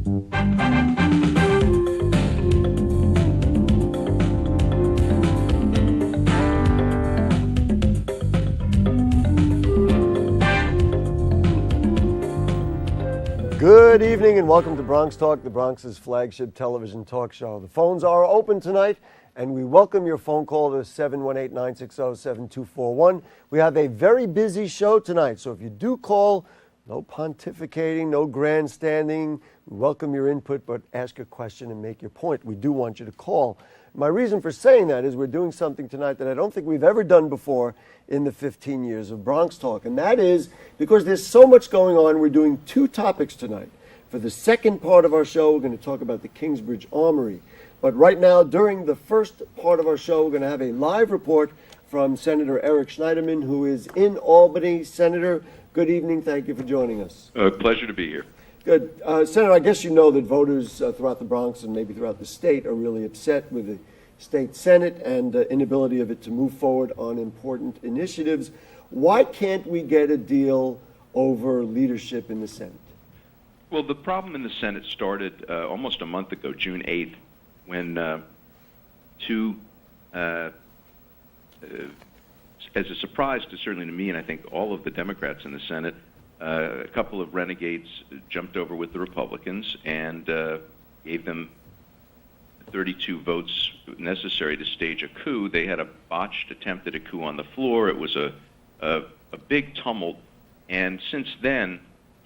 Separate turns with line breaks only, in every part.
Good evening and welcome to Bronx Talk, the Bronx's flagship television talk show. The phones are open tonight and we welcome your phone call to 718-960-7241. We have a very busy show tonight, so if you do call, no pontificating, no grandstanding. We welcome your input, but ask your question and make your point. We do want you to call. My reason for saying that is we're doing something tonight that I don't think we've ever done before in the 15 years of Bronx Talk, and that is because there's so much going on, we're doing two topics tonight. For the second part of our show, we're going to talk about the Kingsbridge Armory. But right now, during the first part of our show, we're going to have a live report from Senator Eric Schneiderman, who is in Albany. Senator, good evening. Thank you for joining us.
Pleasure to be here.
Good. Senator, I guess you know that voters throughout the Bronx and maybe throughout the state are really upset with the state Senate and the inability of it to move forward on important initiatives. Why can't we get a deal over leadership in the Senate?
Well, the problem in the Senate started almost a month ago, June 8th, when as a surprise to certainly to me and I think all of the Democrats in the Senate, a couple of renegades jumped over with the Republicans and gave them 32 votes necessary to stage a coup. They had a botched attempt at a coup on the floor. It was a big tumult, and since then,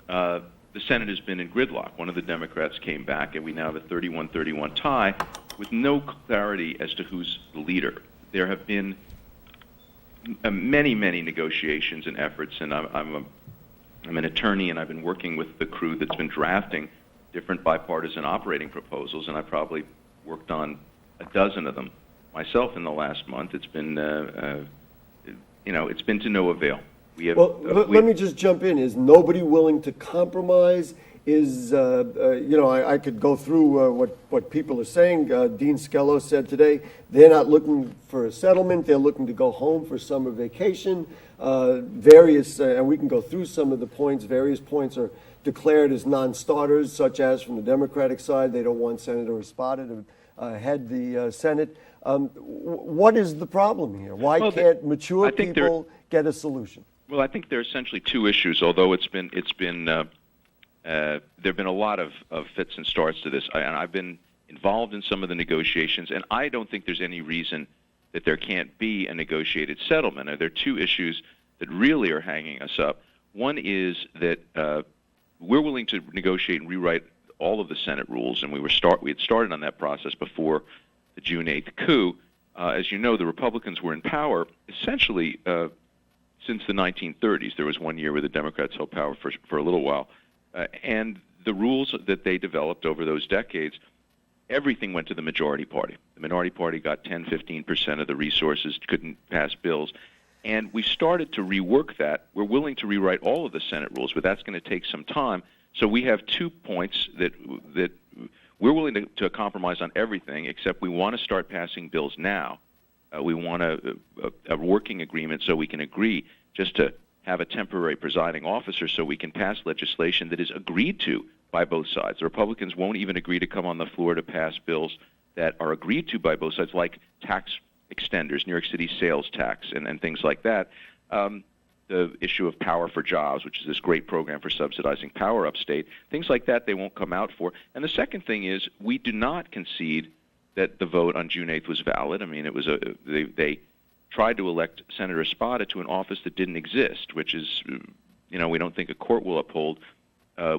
the Senate has been in gridlock. One of the Democrats came back, and we now have a 31-31 tie with no clarity as to who's the leader. There have been many negotiations and efforts, and I'm an attorney, and I've been working with the crew that's been drafting different bipartisan operating proposals, and I probably worked on a dozen of them myself in the last month. It's been, it's been to no avail.
Let me just jump in. Is nobody willing to compromise? I could go through what people are saying. Dean Skello said today they're not looking for a settlement. They're looking to go home for summer vacation. And we can go through some of the points. Various points are declared as non-starters, such as from the Democratic side, they don't want Senator Espada to head the Senate. What is the problem here? Why can't mature people get a solution?
Well, I think there are essentially two issues, although there have been a lot of fits and starts to this. And I've been involved in some of the negotiations, and I don't think there's any reason that there can't be a negotiated settlement. There are two issues that really are hanging us up. One is that we're willing to negotiate and rewrite all of the Senate rules, and we had started on that process before the June 8th coup. As you know, the Republicans were in power essentially since the 1930s. There was 1 year where the Democrats held power for a little while. And the rules that they developed over those decades, everything went to the majority party. The minority party got 10-15% of the resources, couldn't pass bills. And we started to rework that. We're willing to rewrite all of the Senate rules, but that's going to take some time. So we have 2 points that we're willing to compromise on everything, except we want to start passing bills now. We want a working agreement so we can agree just to have a temporary presiding officer so we can pass legislation that is agreed to by both sides. The Republicans won't even agree to come on the floor to pass bills that are agreed to by both sides, like tax extenders, New York City sales tax, and things like that. The issue of Power for Jobs, which is this great program for subsidizing power upstate, things like that they won't come out for. And the second thing is we do not concede that the vote on June 8th was valid. I mean, it was they tried to elect Senator Espada to an office that didn't exist, which is, we don't think a court will uphold.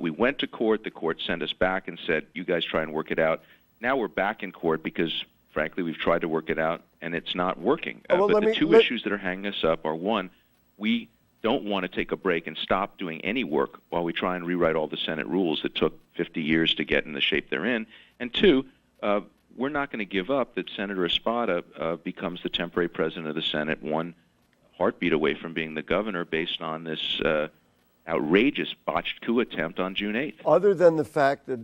We went to court. The court sent us back and said, you guys try and work it out. Now we're back in court because, frankly, we've tried to work it out, and it's not working. But the two issues that are hanging us up are, one, we don't want to take a break and stop doing any work while we try and rewrite all the Senate rules that took 50 years to get in the shape they're in. And two, we're not going to give up that Senator Espada becomes the temporary president of the Senate, one heartbeat away from being the governor based on this outrageous botched coup attempt on June 8th.
Other than the fact that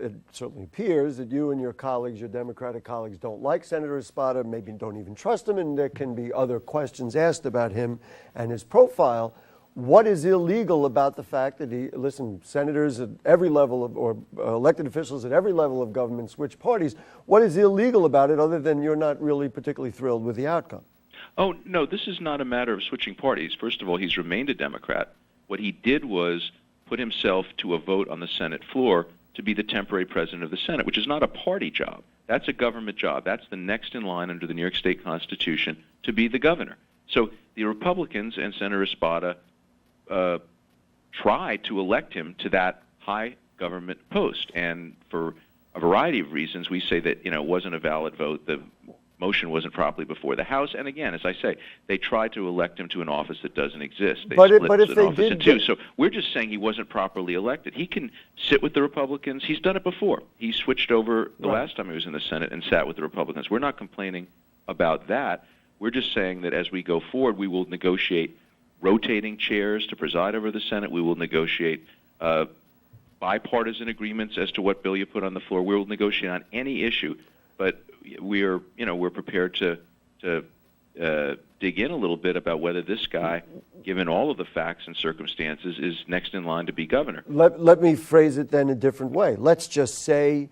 it certainly appears that you and your colleagues, your Democratic colleagues, don't like Senator Espada, maybe don't even trust him, and there can be other questions asked about him and his profile, what is illegal about the fact that senators at every level or elected officials at every level of government switch parties? What is illegal about it other than you're not really particularly thrilled with the outcome?
Oh, no, this is not a matter of switching parties. First of all, he's remained a Democrat. What he did was put himself to a vote on the Senate floor to be the temporary president of the Senate, which is not a party job. That's a government job. That's the next in line under the New York State Constitution to be the governor. So the Republicans and Senator Espada tried to elect him to that high government post. And for a variety of reasons, we say that, it wasn't a valid vote. The motion wasn't properly before the House. And again, as I say, they tried to elect him to an office that doesn't exist. They split an office in two. So we're just saying he wasn't properly elected. He can sit with the Republicans. He's done it before. He switched over the last time he was in the Senate and sat with the Republicans. We're not complaining about that. We're just saying that as we go forward, we will negotiate rotating chairs to preside over the Senate. We will negotiate bipartisan agreements as to what bill you put on the floor. We will negotiate on any issue, but we're prepared to dig in a little bit about whether this guy, given all of the facts and circumstances, is next in line to be governor.
Let me phrase it then a different way. Let's just say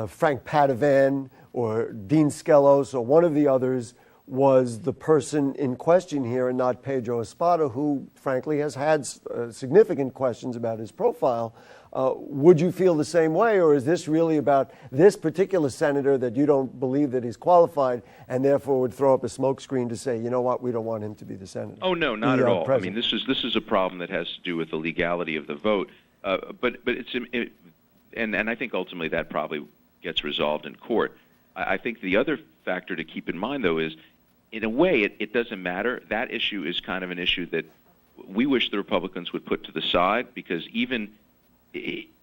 Frank Padovan or Dean Skelos or one of the others was the person in question here and not Pedro Espada, who frankly has had significant questions about his profile. Would you feel the same way, or is this really about this particular senator that you don't believe that he's qualified and therefore would throw up a smokescreen to say, you know what, we don't want him to be the senator?
Oh, no, not at all. President. I mean, this is a problem that has to do with the legality of the vote, but and I think ultimately that probably gets resolved in court. I think the other factor to keep in mind, though, is in a way it doesn't matter. That issue is kind of an issue that we wish the Republicans would put to the side, because even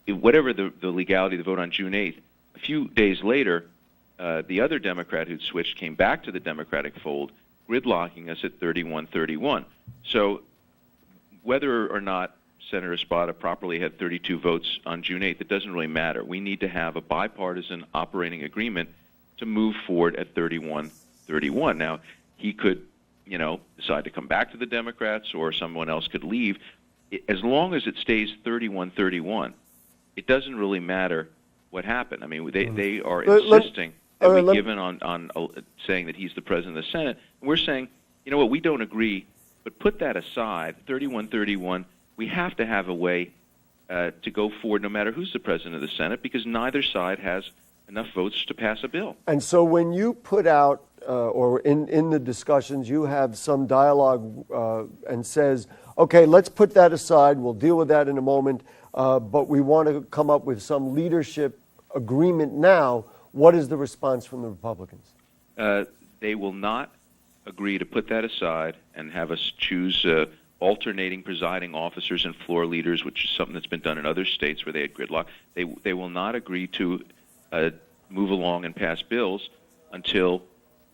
whatever the legality of the vote on June 8th, a few days later, the other Democrat who'd switched came back to the Democratic fold, gridlocking us at 31-31. So whether or not Senator Espada properly had 32 votes on June 8th, it doesn't really matter. We need to have a bipartisan operating agreement to move forward at 31-31. Now, he could, decide to come back to the Democrats, or someone else could leave. As long as it stays 31-31, it doesn't really matter what happened. I mean, they are insisting that we give in on saying that he's the president of the Senate. And we're saying, you know what, we don't agree, but put that aside, 31-31, we have to have a way to go forward no matter who's the president of the Senate, because neither side has enough votes to pass a bill. And
so when you put out, or in the discussions, you have some dialogue and says, okay, let's put that aside, we'll deal with that in a moment, but we want to come up with some leadership agreement now, what is the response from the Republicans?
They will not agree to put that aside and have us choose alternating presiding officers and floor leaders, which is something that's been done in other states where they had gridlock. They will not agree to move along and pass bills until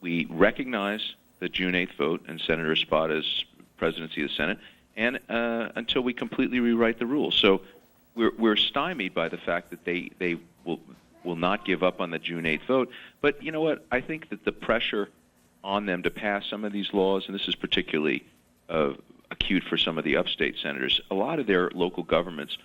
we recognize the June 8th vote and Senator Espada's presidency of the Senate, and until we completely rewrite the rules. So we're stymied by the fact that they will not give up on the June 8th vote. But you know what? I think that the pressure on them to pass some of these laws, and this is particularly acute for some of the upstate senators, a lot of their local governments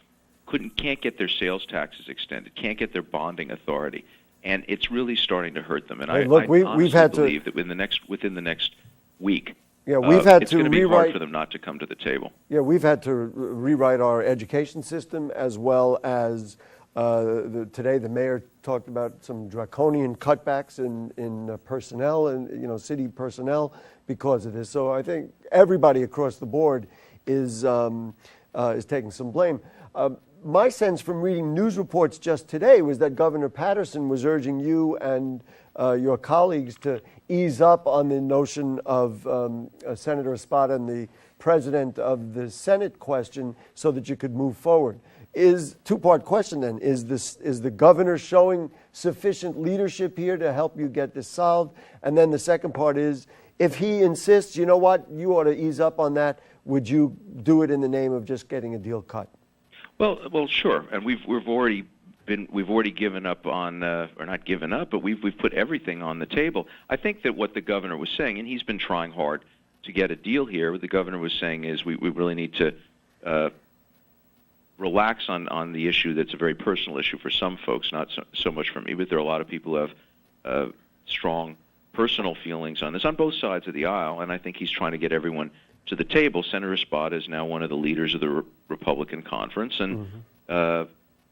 can't get their sales taxes extended, can't get their bonding authority, and it's really starting to hurt them. And I honestly believe that within the next week, it's going to be hard for them not to come to the table.
Yeah, we've had to rewrite our education system, as well as today the mayor talked about some draconian cutbacks in personnel and city personnel because of this. So I think everybody across the board is taking some blame. My sense from reading news reports just today was that Governor Patterson was urging you and your colleagues to ease up on the notion of Senator Espada and the president of the Senate question so that you could move forward. Two-part question then, is the governor showing sufficient leadership here to help you get this solved? And then the second part is, if he insists, you know what, you ought to ease up on that, would you do it in the name of just getting a deal cut?
Well, sure, and we've already given up on, or not given up, but we've put everything on the table. I think that what the governor was saying, and he's been trying hard to get a deal here, what the governor was saying is we really need to relax on the issue that's a very personal issue for some folks, not so much for me, but there are a lot of people who have strong personal feelings on this on both sides of the aisle, and I think he's trying to get everyone to the table. Senator Spada is now one of the leaders of the Republican conference, and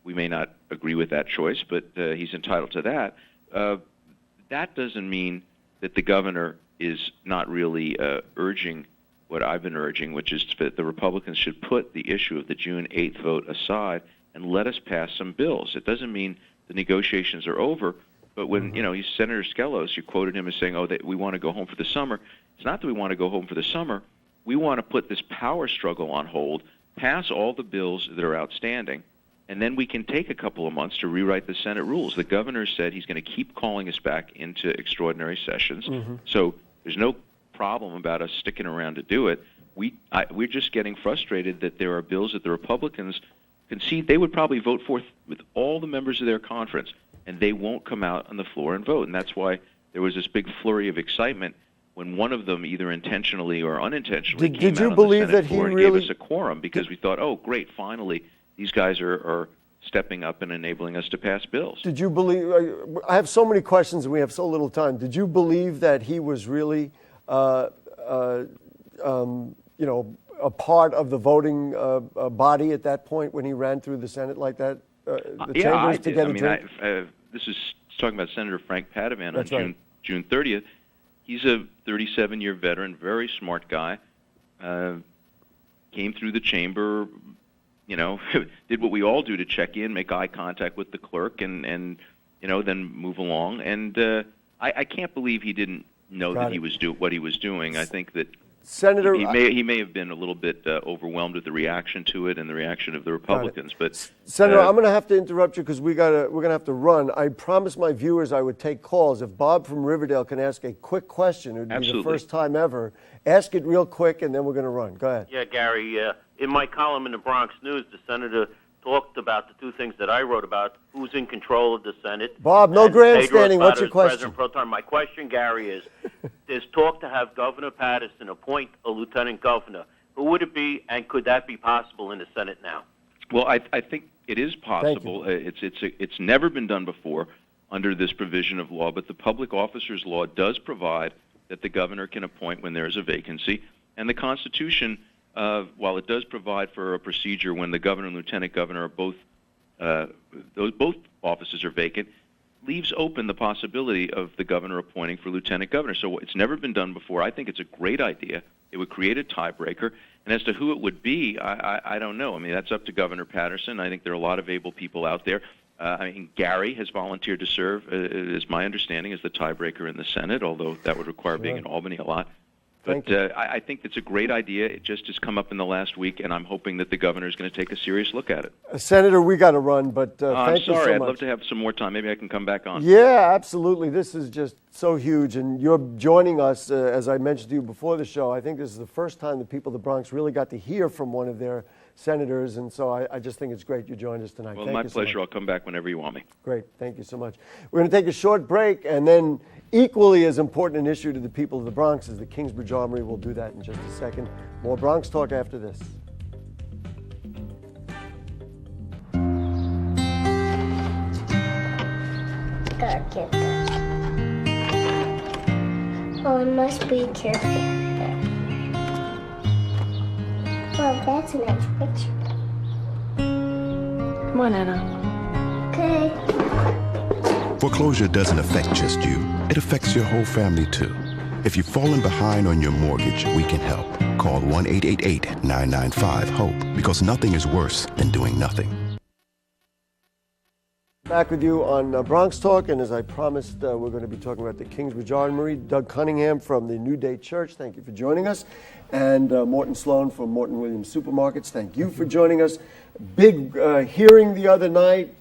we may not agree with that choice, but he's entitled to that. That doesn't mean that the governor is not really urging what I've been urging, which is that the Republicans should put the issue of the June 8th vote aside and let us pass some bills. It doesn't mean the negotiations are over, but when, he's Senator Skelos, you quoted him as saying, that we want to go home for the summer. It's not that we want to go home for the summer. We want to put this power struggle on hold, pass all the bills that are outstanding, and then we can take a couple of months to rewrite the Senate rules. The governor said he's going to keep calling us back into extraordinary sessions, so there's no problem about us sticking around to do it. We're just getting frustrated that there are bills that the Republicans concede they would probably vote for with all the members of their conference, and they won't come out on the floor and vote. And that's why there was this big flurry of excitement when one of them, either intentionally or unintentionally, came out on the Senate floor and gave us a quorum, because we thought, oh, great, finally, these guys are stepping up and enabling us to pass bills.
Did you believe, I have so many questions and we have so little time, did you believe that he was really a part of the voting body at that point when he ran through the Senate like that?
I did. This is talking about Senator Frank Padovan on June 30th. He's a 37-year veteran, very smart guy. Came through the chamber, did what we all do to check in, make eye contact with the clerk, and then move along. And I can't believe he didn't know that he was what he was doing. I think that Senator, he may have been a little bit overwhelmed with the reaction to it and the reaction of the Republicans. But
Senator, I'm going to have to interrupt you because we're going to have to run. I promised my viewers I would take calls. If Bob from Riverdale can ask a quick question, it would be the first time ever. Ask it real quick, and then we're going to run. Go ahead.
Yeah, Gary. In my column in the Bronx News, the senator talked about the two things that I wrote about: who's in control of the Senate.
Bob, no grandstanding. What's your question?
My question, Gary, is there's talk to have Governor Patterson appoint a lieutenant governor. Who would it be, and could that be possible in the Senate now?
Well, I think it is possible. It's never been done before under this provision of law, but the Public Officers Law does provide that the governor can appoint when there is a vacancy, and the Constitution, while it does provide for a procedure when the governor and lieutenant governor are both offices are vacant, leaves open the possibility of the governor appointing for lieutenant governor. So it's never been done before. I think it's a great idea. It would create a tiebreaker. And as to who it would be, I don't know. I mean, that's up to Governor Patterson. I think there are a lot of able people out there. Gary has volunteered to serve, is my understanding, as the tiebreaker in the Senate, although that would require being in Albany a lot. But I think it's a great idea. It just has come up in the last week, and I'm hoping that the governor is going to take a serious look at it.
Senator, we got to run, but thank you so much.
I'm sorry. I'd love to have some more time. Maybe I can come back on.
Yeah, absolutely. This is just so huge, and you're joining us, as I mentioned to you before the show. I think this is the first time the people of the Bronx really got to hear from one of their senators, and so I just think it's great you joined us tonight.
Well, my pleasure. I'll come back whenever you want me.
Great. Thank you so much. We're going to take a short break, and then equally as important an issue to the people of the Bronx is the Kingsbridge Armory. We'll do that in just a second. More Bronx Talk after this.
Oh, I must be careful. Well, that's a nice picture.
Come on, Anna.
Okay.
Foreclosure doesn't affect just you. It affects your whole family, too. If you've fallen behind on your mortgage, we can help. Call 1-888-995-HOPE, because nothing is worse than doing nothing.
Back with you on Bronx Talk, and as I promised, we're going to be talking about the Kingsbridge Armory. Doug Cunningham from the New Day Church, thank you for joining us. And Morton Sloan from Morton Williams Supermarkets, thank you for joining us. Big hearing the other night,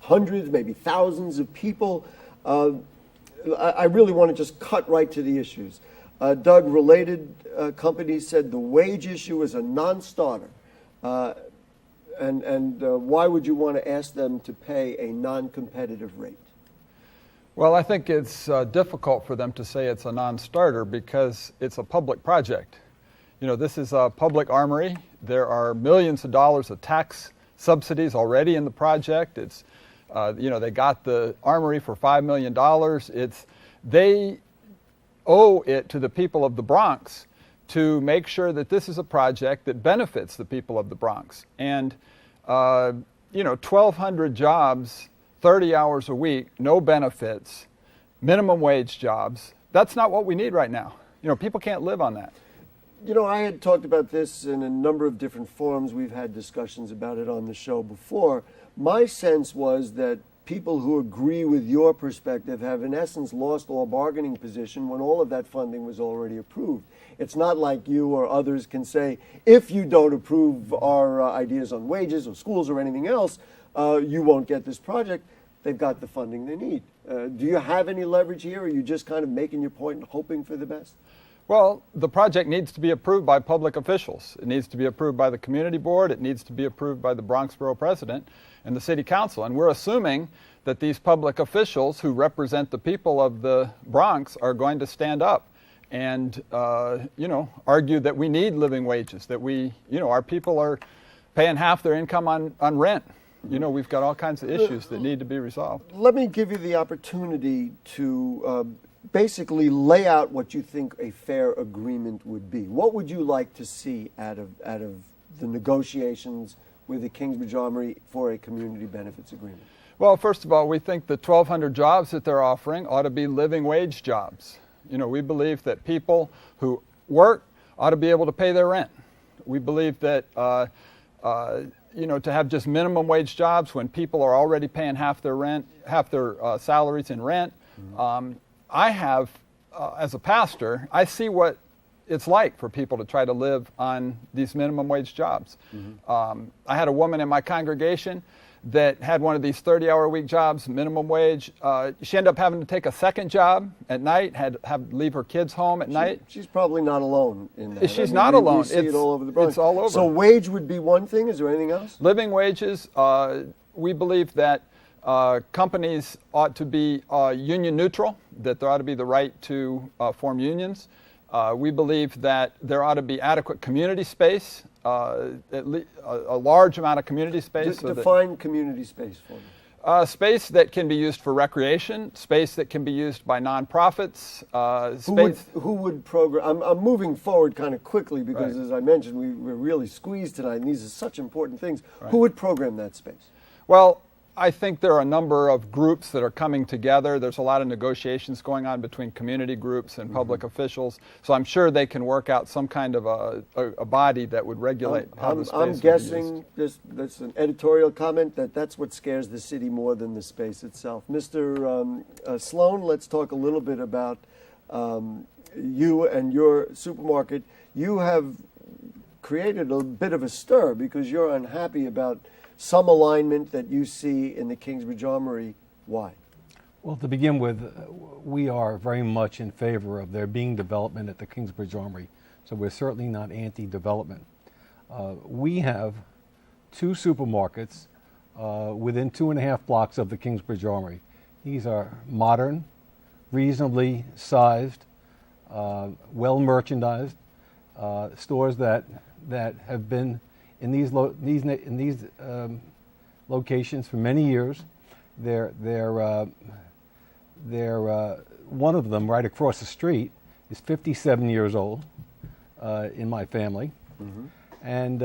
hundreds, maybe thousands of people. I really want to just cut right to the issues. Doug, related companies said the wage issue is a non-starter. And why would you want to ask them to pay a non-competitive rate?
Well, I think it's difficult for them to say it's a non-starter because it's a public project. This is a public armory. There are millions of dollars of tax subsidies already in the project. It's, they got the armory for $5 million. They owe it to the people of the Bronx to make sure that this is a project that benefits the people of the Bronx. And, 1,200 jobs, 30 hours a week, no benefits, minimum wage jobs, that's not what we need right now. People can't live on that.
I had talked about this in a number of different forums. We've had discussions about it on the show before. My sense was that people who agree with your perspective have in essence lost all bargaining position when all of that funding was already approved. It's not like you or others can say, if you don't approve our ideas on wages or schools or anything else, you won't get this project. They've got the funding they need. Do you have any leverage here, or are you just kind of making your point and hoping for the best?
Well, the project needs to be approved by public officials. It needs to be approved by the community board. It needs to be approved by the Bronx Borough President and the City Council. And we're assuming that these public officials who represent the people of the Bronx are going to stand up and, argue that we need living wages, that our people are paying half their income on rent. We've got all kinds of issues that need to be resolved.
Let me give you the opportunity to basically lay out what you think a fair agreement would be. What would you like to see out of the negotiations with the Kingsbridge Armory for a community benefits agreement?
Well, first of all, we think the 1,200 jobs that they're offering ought to be living wage jobs. We believe that people who work ought to be able to pay their rent. We believe that to have just minimum wage jobs when people are already paying half their salaries in rent. Mm-hmm. I have, as a pastor, I see what it's like for people to try to live on these minimum wage jobs. Mm-hmm. I had a woman in my congregation that had one of these 30-hour-a-week jobs, minimum wage. She ended up having to take a second job at night, have to leave her kids home at night.
She's probably not alone in that.
She's not alone.
We see it all over the Bronx.
It's all over.
So wage would be one thing. Is there anything else?
Living wages. We believe that companies ought to be union neutral, that there ought to be the right to form unions. We believe that there ought to be adequate community space, a large amount of community space.
Define community space for me.
Space that can be used for recreation, space that can be used by nonprofits.
Who would program? I'm moving forward kind of quickly because, as I mentioned, we're really squeezed tonight, and these are such important things. Right. Who would program that space?
Well, I think there are a number of groups that are coming together. There's a lot of negotiations going on between community groups and public officials. So I'm sure they can work out some kind of a body that would regulate how the space would be used.
I'm guessing, that's an editorial comment, that's what scares the city more than the space itself. Mr. Sloan, let's talk a little bit about you and your supermarket. You have created a bit of a stir because you're unhappy about some alignment that you see in the Kingsbridge Armory. Why?
Well, to begin with, we are very much in favor of there being development at the Kingsbridge Armory, so we're certainly not anti-development. We have two supermarkets within 2.5 blocks of the Kingsbridge Armory. These are modern, reasonably sized, well merchandised stores that have been in these locations for many years. They're one of them right across the street is 57 years old in my family. Mm-hmm. And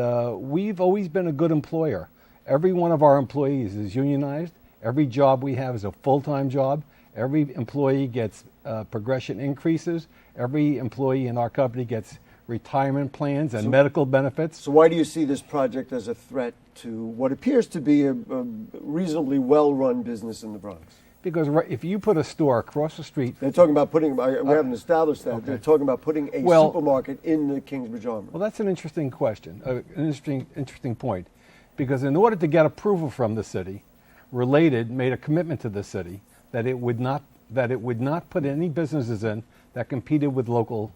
we've always been a good employer. Every one of our employees is unionized. Every job we have is a full-time job. Every employee gets progression increases. Every employee in our company gets retirement plans and medical benefits.
So why do you see this project as a threat to what appears to be a reasonably well-run business in the Bronx?
Because if you put a store across the street...
They're talking about putting, we haven't established that, okay. They're talking about putting a supermarket in the Kingsbridge Armory.
Well, that's an interesting question, an interesting point. Because in order to get approval from the city, Related made a commitment to the city that it would not put any businesses in that competed with local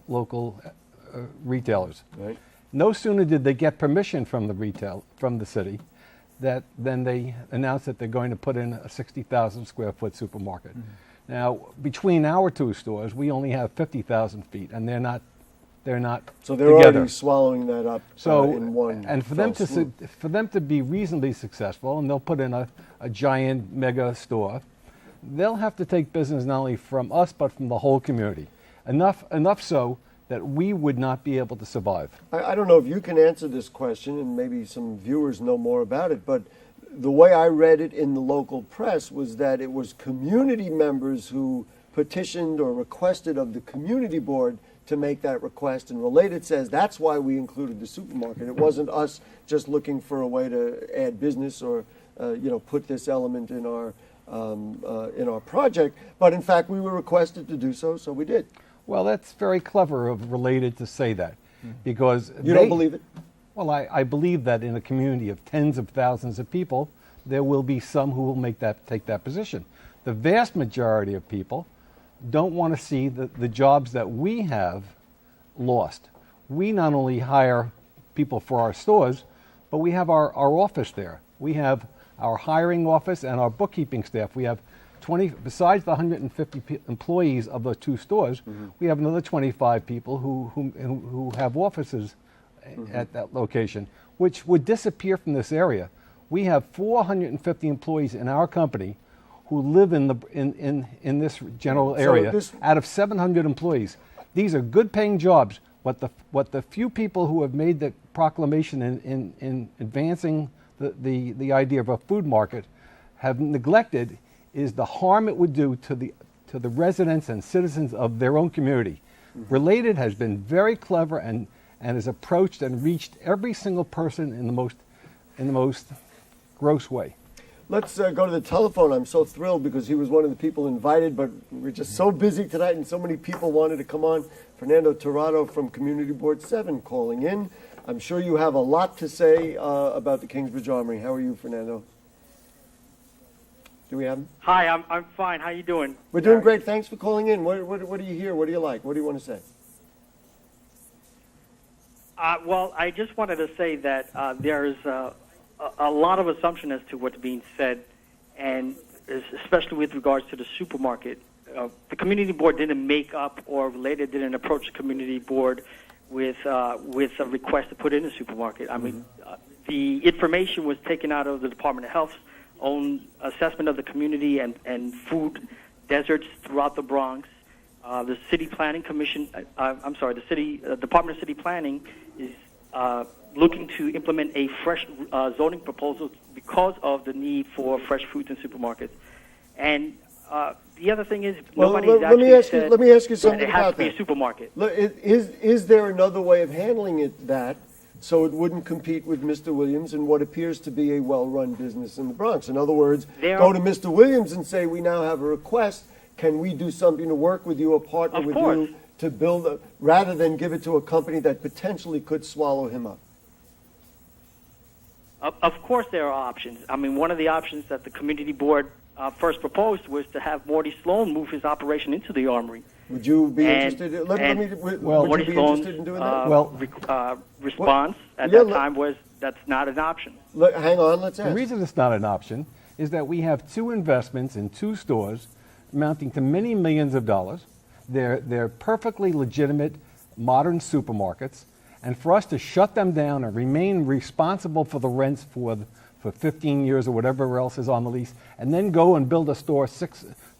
retailers. Right. No sooner did they get permission from the city, then they announced that they're going to put in a 60,000 square foot supermarket. Mm-hmm. Now, between our two stores, we only have 50,000 feet, and they're not they're not
So they're
together.
already swallowing that up
So,
in one
and for
fell
them to
swoop.
for them to be reasonably successful, and they'll put in a giant mega store, they'll have to take business not only from us but from the whole community. Enough so that we would not be able to survive.
I don't know if you can answer this question, and maybe some viewers know more about it, but the way I read it in the local press was that it was community members who petitioned or requested of the community board to make that request, and Related says that's why we included the supermarket. It wasn't us just looking for a way to add business or put this element in our project, but in fact we were requested to do so, so we did.
Well, that's very clever of Related to say that, because
You don't believe it?
Well, I believe that in a community of tens of thousands of people, there will be some who will take that position. The vast majority of people don't want to see the jobs that we have lost. We not only hire people for our stores, but we have our office there. We have our hiring office and our bookkeeping staff. We have 20, besides the 150 employees of the two stores, we have another 25 people who have offices at that location, which would disappear from this area. We have 450 employees in our company who live in this general area out of 700 employees. These are good paying jobs. What the few people who have made the proclamation in advancing the idea of a food market have neglected is the harm it would do to the residents and citizens of their own community. Related has been very clever and has approached and reached every single person in the most gross way.
Let's go to the telephone. I'm so thrilled because he was one of the people invited, but we're just so busy tonight and so many people wanted to come on. Fernando Tirado from Community Board 7 calling in. I'm sure you have a lot to say about the Kingsbridge Armory. How are you, Fernando? Do we have him?
Hi, I'm fine. How you doing?
We're doing great. Thanks for calling in. What do you hear? What do you like? What do you want to say?
Well, I just wanted to say that there's a lot of assumption as to what's being said, and especially with regards to the supermarket. The community board didn't make up, or Related didn't approach the community board with a request to put in a supermarket. I mean, the information was taken out of the Department of Health's own assessment of the community and food deserts throughout the Bronx. The City Planning Commission, the City Department of City Planning is looking to implement a fresh zoning proposal because of the need for fresh foods in supermarkets. And the other thing is, nobody's actually said
let me ask you something
that it has
about
to be
that.
a supermarket.
Is there another way of handling it so it wouldn't compete with Mr. Williams in what appears to be a well-run business in the Bronx? In other words, go to Mr. Williams and say, we now have a request. Can we do something to work with you or partner with you to build rather than give it to a company that potentially could swallow him up?
Of course there are options. I mean, one of the options that the community board first proposed was to have Morty Sloan move his operation into the Armory.
Would you be interested? Would you be interested in doing that?
Response at that time was that's not an option.
Hang on, let's ask.
The reason it's not an option is that we have two investments in two stores amounting to many millions of dollars. They're perfectly legitimate modern supermarkets, and for us to shut them down and remain responsible for the rents for 15 years or whatever else is on the lease, and then go and build a store for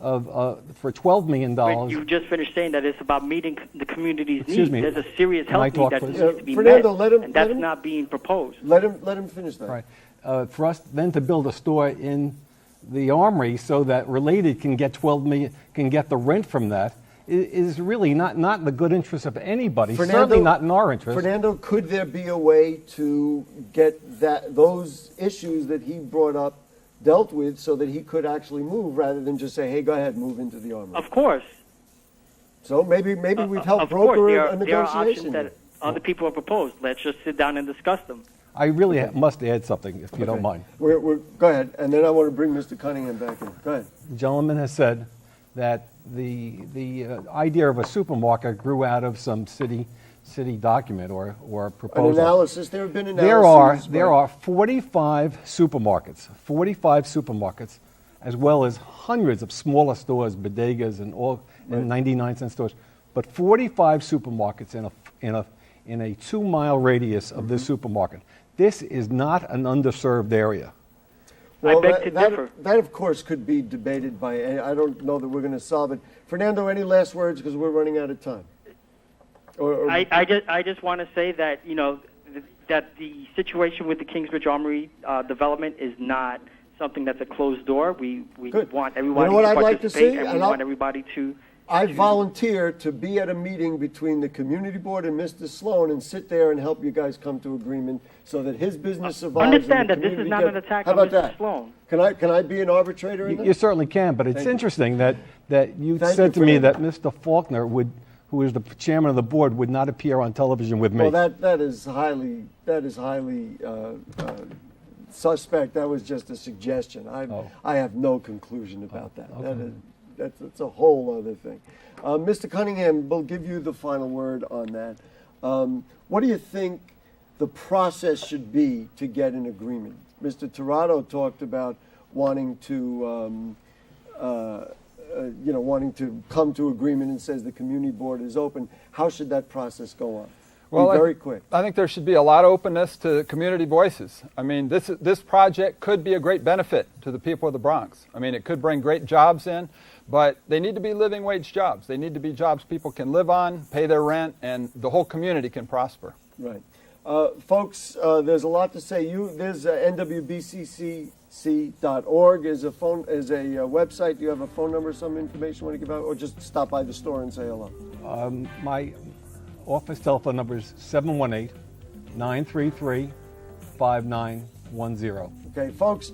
$12 million.
But you just finished saying that it's about meeting the community's
Excuse
needs.
me.
There's a serious health need that needs to be
Fernando,
met, and that's not being proposed.
Let him finish that.
Right. For us then to build a store in the Armory so that Related can get $12 million, can get the rent from that, is really not in the good interest of anybody. Certainly not in our interest.
Fernando, could there be a way to get those issues that he brought up dealt with so that he could actually move rather than just say, hey, go ahead, move into the Armory?
Of course.
So maybe we've helped broker a negotiation.
There are options that other people have proposed. Let's just sit down and discuss them.
I really must add something, if you don't mind.
Go ahead, and then I want to bring Mr. Cunningham back in. Go ahead.
The gentleman has said that the idea of a supermarket grew out of some city document or proposal.
An analysis. There have been analyses.
There are 45 supermarkets, as well as hundreds of smaller stores, bodegas and 99-cent stores, but 45 supermarkets in a 2-mile radius of this supermarket. This is not an underserved area.
Well,
I beg to differ.
That, of course, could be debated by, I don't know that we're going to solve it. Fernando, any last words, because we're running out of time?
I just want to say that, that the situation with the Kingsbridge Armory development is not something that's a closed door. We want everybody to participate, and we want everybody to...
I volunteer to be at a meeting between the community board and Mr. Sloan and sit there and help you guys come to agreement so that his business survives.
Understand that this is not an attack on Mr. Sloan.
Can I be an arbitrator in that?
You certainly can, but it's interesting that you said to me that Mr. Faulkner who is the chairman of the board, would not appear on television with me.
Well, that is highly suspect. That was just a suggestion. I have no conclusion about that.
Okay.
That's a whole other thing. Mr. Cunningham, we'll give you the final word on that. What do you think the process should be to get an agreement? Mr. Tirado talked about wanting to come to agreement and says the community board is open. How should that process go on?
Well,
very quick.
I think there should be a lot of openness to community voices. I mean, this project could be a great benefit to the people of the Bronx. I mean, it could bring great jobs in, but they need to be living wage jobs. They need to be jobs people can live on, pay their rent, and the whole community can prosper.
Right. Folks, there's a lot to say. There's nwbccc.org is a website. Do you have a phone number, some information you want to give out, or just stop by the store and say hello?
My office telephone number is 718-933-5910.
Okay, folks,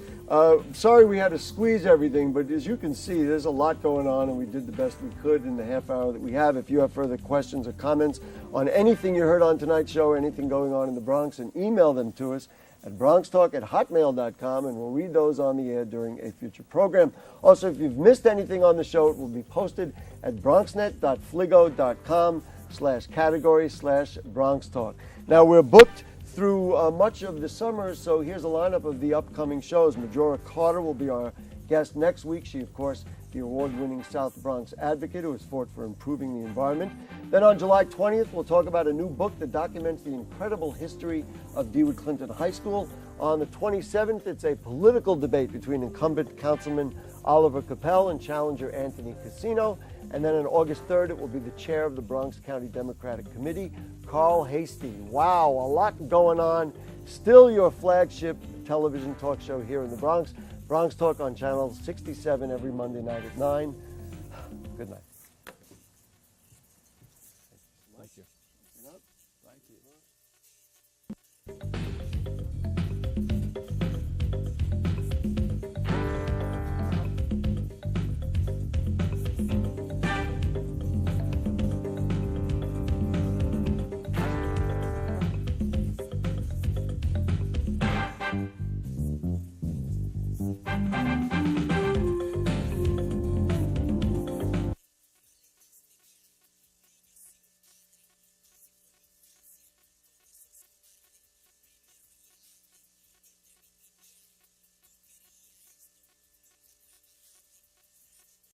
sorry we had to squeeze everything, but as you can see, there's a lot going on, and we did the best we could in the half hour that we have. If you have further questions or comments on anything you heard on tonight's show, or anything going on in the Bronx, and email them to us at BronxTalk@hotmail.com, and we'll read those on the air during a future program. Also, if you've missed anything on the show, it will be posted at bronxnet.fligo.com/category/BronxTalk. Now, we're booked through much of the summer, so here's a lineup of the upcoming shows. Majora Carter will be our guest next week. She, of course, the award-winning South Bronx advocate who has fought for improving the environment. Then on July 20th, we'll talk about a new book that documents the incredible history of DeWitt Clinton High School. On the 27th, it's a political debate between incumbent Councilman Oliver Capel and challenger Anthony Casino. And then on August 3rd, it will be the chair of the Bronx County Democratic Committee, Carl Hasty. Wow, a lot going on. Still your flagship television talk show here in the Bronx. Bronx Talk on Channel 67 every Monday night at 9. Good night.